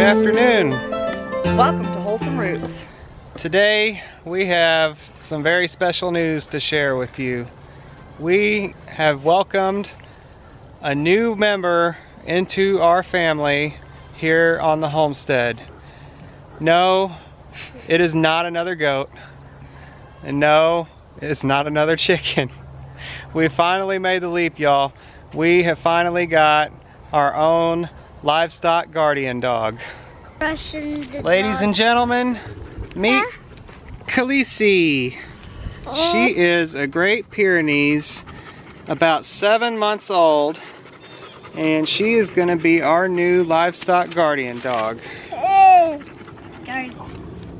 afternoon. Welcome to Wholesome Roots. Today we have some very special news to share with you. We have welcomed a new member into our family here on the homestead. No, it is not another goat. And no, it's not another chicken. We finally made the leap, y'all. We have finally got our own livestock guardian dog. Ladies and gentlemen, meet Khaleesi. She is a Great Pyrenees, about 7 months old, and she is going to be our new livestock guardian dog.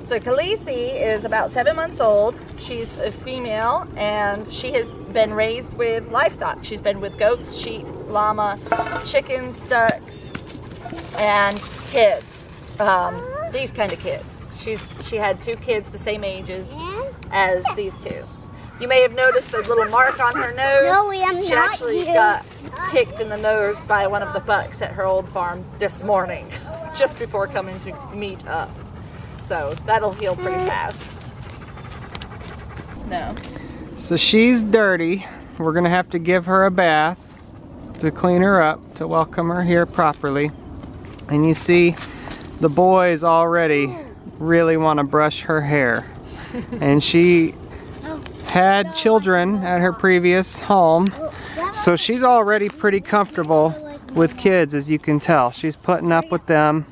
So Khaleesi is about 7 months old. She's a female and she has been raised with livestock. She's been with goats, sheep, llama, chickens, ducks, and kids. These kind of kids. She had 2 kids the same ages as these 2. You may have noticed the little mark on her nose. No, we am she not actually here. got kicked in the nose by one of the bucks at her old farm this morning, just before coming to meet up. So that'll heal pretty fast. No. So she's dirty. We're gonna have to give her a bath to clean her up, to welcome her here properly. And you see the boys already really want to brush her hair. And she had children at her previous home, so she's already pretty comfortable with kids, as you can tell. She's putting up with them.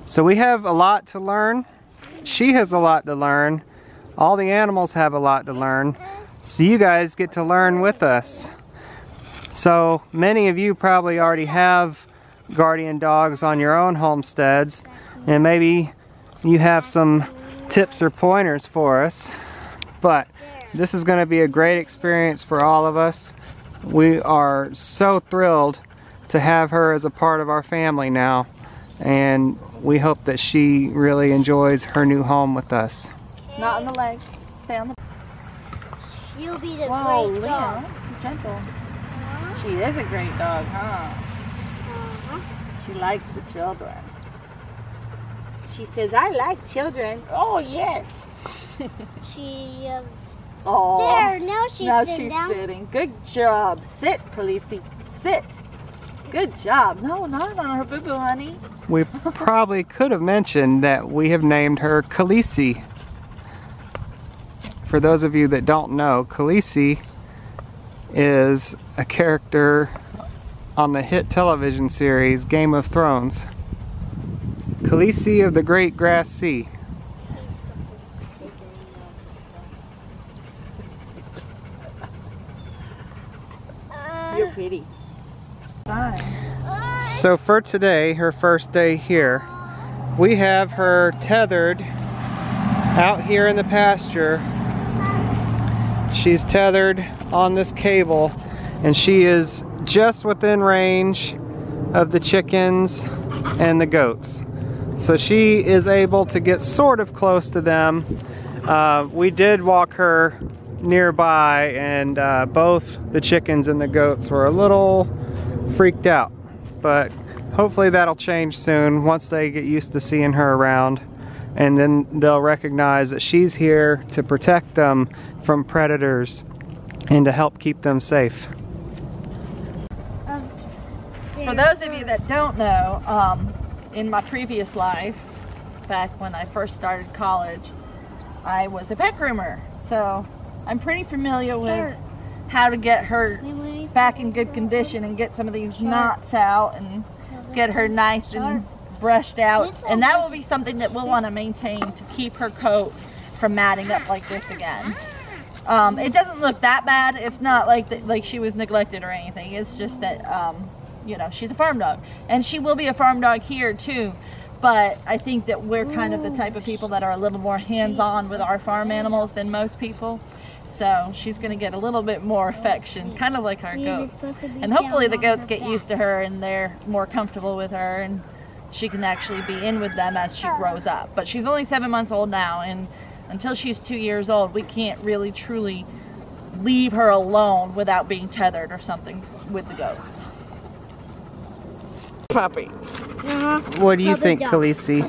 So we have a lot to learn. She has a lot to learn. All the animals have a lot to learn. So you guys get to learn with us. So many of you probably already have guardian dogs on your own homesteads, and maybe you have some tips or pointers for us. But this is going to be a great experience for all of us. We are so thrilled to have her as a part of our family now, and we hope that she really enjoys her new home with us. Not on the legs. Stay on the... She'll be the Whoa, great dog. Leah, gentle. She is a great dog, huh? She likes the children. She says, I like children. Oh, yes. She Oh, there, now she's now sitting she's down. sitting. Good job. Sit, Khaleesi. Sit. Good job. No, not on her boo-boo, honey. We probably could have mentioned that we have named her Khaleesi. For those of you that don't know, Khaleesi is a character on the hit television series Game of Thrones. Khaleesi of the Great Grass Sea. You're pretty. Fine. So for today, her first day here, we have her tethered out here in the pasture. She's tethered on this cable, and she is just within range of the chickens and the goats. So she is able to get sort of close to them. We did walk her nearby, and both the chickens and the goats were a little freaked out. But hopefully that'll change soon once they get used to seeing her around, and then they'll recognize that she's here to protect them from predators and to help keep them safe. For those of you that don't know, in my previous life, back when I first started college, I was a pet groomer. So I'm pretty familiar with how to get her back in good condition and get some of these knots out and get her nice and brushed out. And that will be something that we'll want to maintain to keep her coat from matting up like this again. It doesn't look that bad. It's not like she was neglected or anything. It's just that you know, she's a farm dog, and she will be a farm dog here too. But I think that we're kind of the type of people that are a little more hands-on with our farm animals than most people. So she's going to get a little bit more affection, kind of like our goats. And hopefully the goats get used to her and they're more comfortable with her, and she can actually be in with them as she grows up. But she's only 7 months old now, and until she's 2 years old, we can't really truly leave her alone without being tethered or something with the goats. puppy. What do you think, Khaleesi?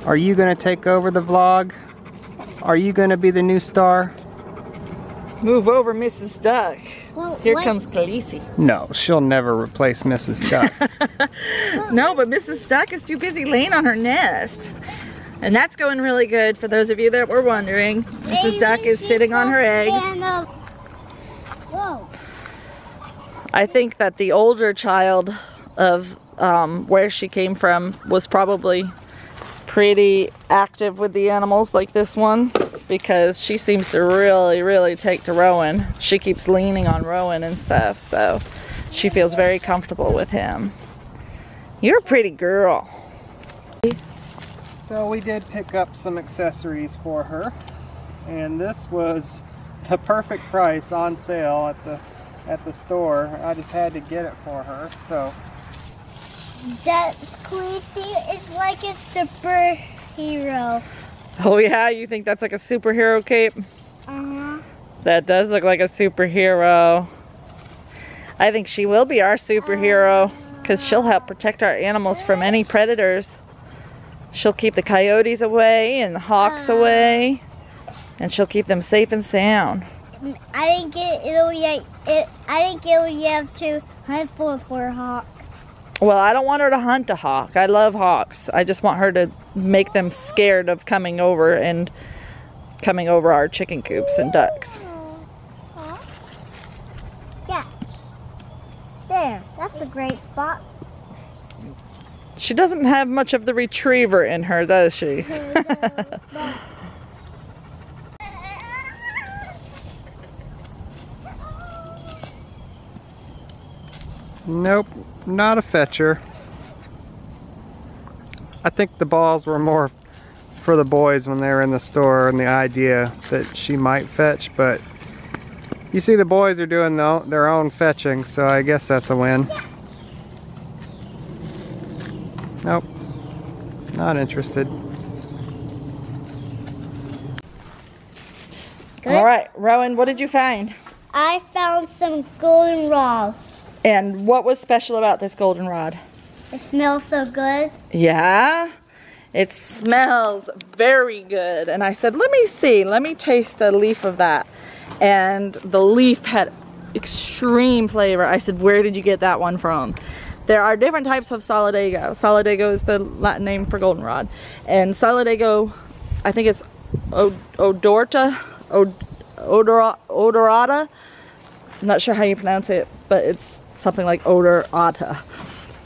Are you gonna take over the vlog? Are you gonna be the new star? Move over, Mrs. Duck. Well, Here comes Khaleesi. No, she'll never replace Mrs. Duck. No, but Mrs. Duck is too busy laying on her nest. And that's going really good for those of you that were wondering. Mrs. Duck is sitting on her eggs. Whoa. I think that the older child of where she came from was probably pretty active with the animals like this one, because she seems to really take to Rowan. She keeps leaning on Rowan and stuff, so she feels very comfortable with him. You're a pretty girl. So we did pick up some accessories for her, and this was the perfect price on sale at the store. I just had to get it for her. So That Khaleesi is like a superhero. Oh yeah, you think that's like a superhero cape? That does look like a superhero. I think she will be our superhero, because she'll help protect our animals from any predators. She'll keep the coyotes away and the hawks away, and she'll keep them safe and sound. I think it'll be have to hunt for a hawk. Well, I don't want her to hunt a hawk. I love hawks. I just want her to make them scared of coming over our chicken coops and ducks. Yeah. There. That's a great spot. She doesn't have much of the retriever in her, does she? nope, not a fetcher. I think the balls were more for the boys when they were in the store, and the idea that she might fetch, but you see the boys are doing their own fetching, so I guess that's a win. Nope, not interested. Good. All right, Rowan, what did you find? I found some goldenrod. And what was special about this goldenrod? It smells so good. Yeah, it smells very good. And I said, let me taste a leaf of that. And the leaf had extreme flavor. I said, where did you get that one from? There are different types of solidago. Solidago is the Latin name for goldenrod. And solidago, I think it's odorata. I'm not sure how you pronounce it, but it's something like odorata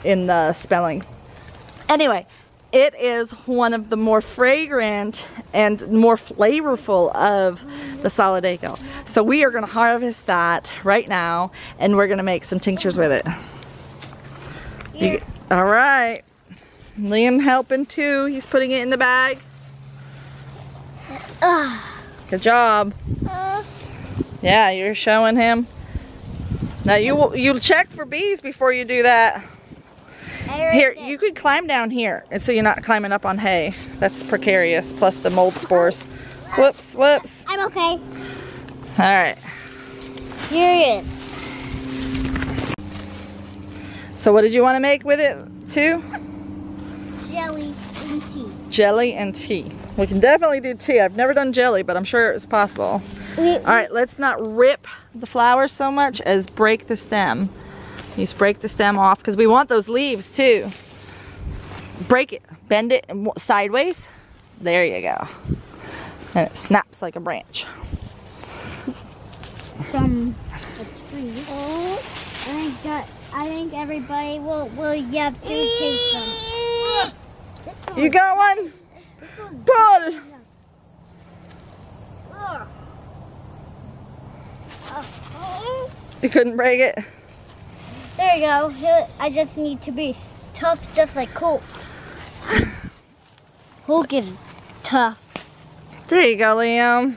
in the spelling. Anyway, it is one of the more fragrant and more flavorful of the solidago. So we are going to harvest that right now, and we're going to make some tinctures with it. All right, Liam helping too. He's putting it in the bag. Good job. Yeah, you're showing him. Now you check for bees before you do that. Here, you could climb down here, and so you're not climbing up on hay. That's precarious. Plus the mold spores. Whoops, whoops. I'm okay. All right. Here it is. So what did you want to make with it too? Jelly and tea. Jelly and tea. We can definitely do tea. I've never done jelly, but I'm sure it's possible. All right, let's not rip the flowers so much as break the stem. You just break the stem off, because we want those leaves too. Break it, bend it sideways. There you go. And it snaps like a branch. From a tree. I think everybody will have to take them. You got one? Pull! You couldn't break it? There you go. I just need to be tough, just like Colt. Hulk is tough. There you go, Liam.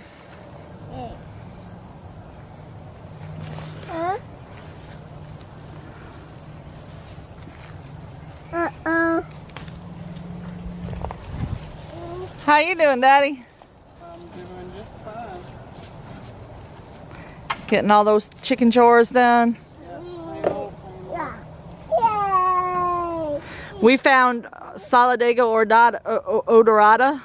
Uh-oh. How you doing, Daddy? I'm doing just fine. Getting all those chicken chores done? Yeah, same old, same old. Yeah. We found Solidago odorata.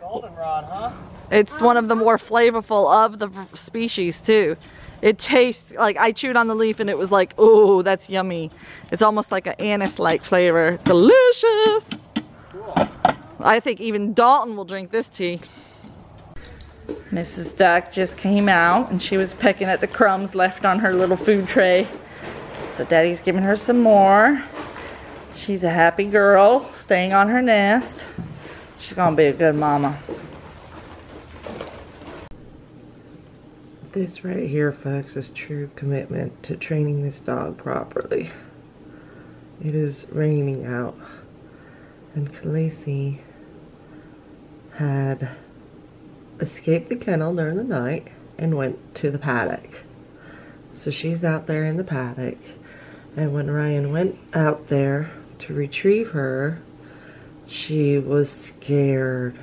Goldenrod, huh? It's one of the more flavorful of the species too. It tastes like, I chewed on the leaf and it was like, oh, that's yummy. It's almost like an anise-like flavor. Delicious. Cool. I think even Dalton will drink this tea. Mrs. Duck just came out and she was pecking at the crumbs left on her little food tray. So Daddy's giving her some more. She's a happy girl, staying on her nest. She's gonna be a good mama. This right here, folks, is true commitment to training this dog properly. It is raining out, and Khaleesi had escaped the kennel during the night and went to the paddock. So she's out there in the paddock, and when Ryan went out there to retrieve her, she was scared,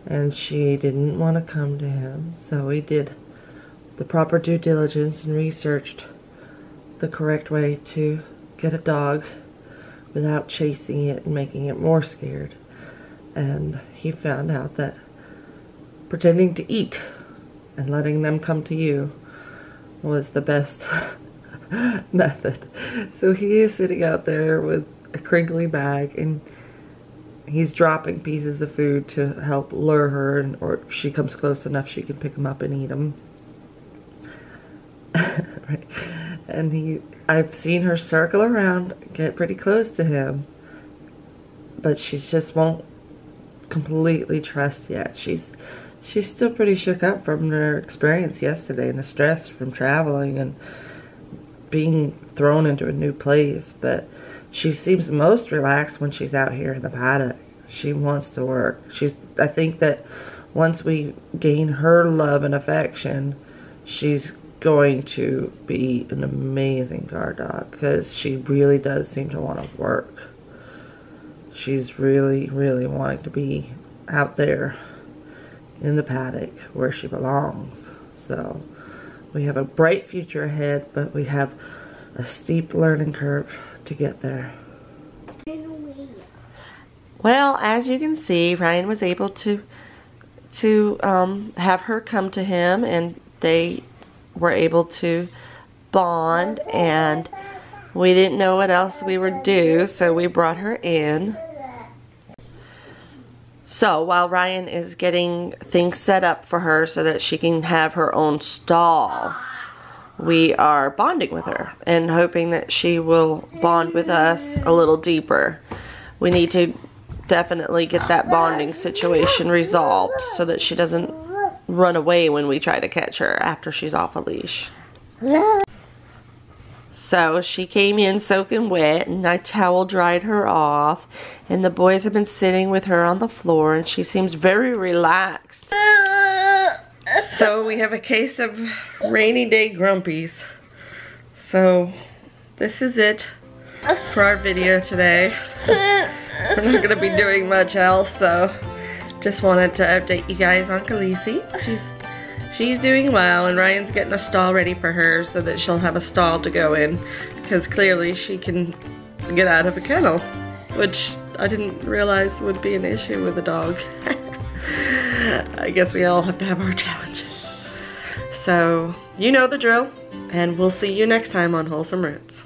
and she didn't want to come to him, so he did the proper due diligence and researched the correct way to get a dog without chasing it and making it more scared. And he found out that pretending to eat and letting them come to you was the best method. So he is sitting out there with a crinkly bag and he's dropping pieces of food to help lure her, and or if she comes close enough she can pick them up and eat them. Right. And I've seen her circle around, get pretty close to him, but she just won't completely trust yet. She's still pretty shook up from her experience yesterday and the stress from traveling and being thrown into a new place, but she seems most relaxed when she's out here in the paddock. She wants to work. I think that once we gain her love and affection, she's going to be an amazing guard dog, because she really does seem to want to work. She's really, really wanting to be out there in the paddock where she belongs. So we have a bright future ahead, but we have a steep learning curve to get there. Well, as you can see, Ryan was able to have her come to him, and they were able to bond, and we didn't know what else we would do, so we brought her in. So while Ryan is getting things set up for her so that she can have her own stall, we are bonding with her and hoping that she will bond with us a little deeper. We need to definitely get that bonding situation resolved so that she doesn't run away when we try to catch her after she's off a leash. So she came in soaking wet, and I towel dried her off, and the boys have been sitting with her on the floor, and she seems very relaxed. So we have a case of rainy day grumpies. So this is it for our video today. We're not going to be doing much else, so just wanted to update you guys on Khaleesi. She's doing well, and Ryan's getting a stall ready for her so that she'll have a stall to go in, because clearly she can get out of a kennel, which I didn't realize would be an issue with a dog. I guess we all have to have our challenges. So you know the drill, and we'll see you next time on Wholesome Roots.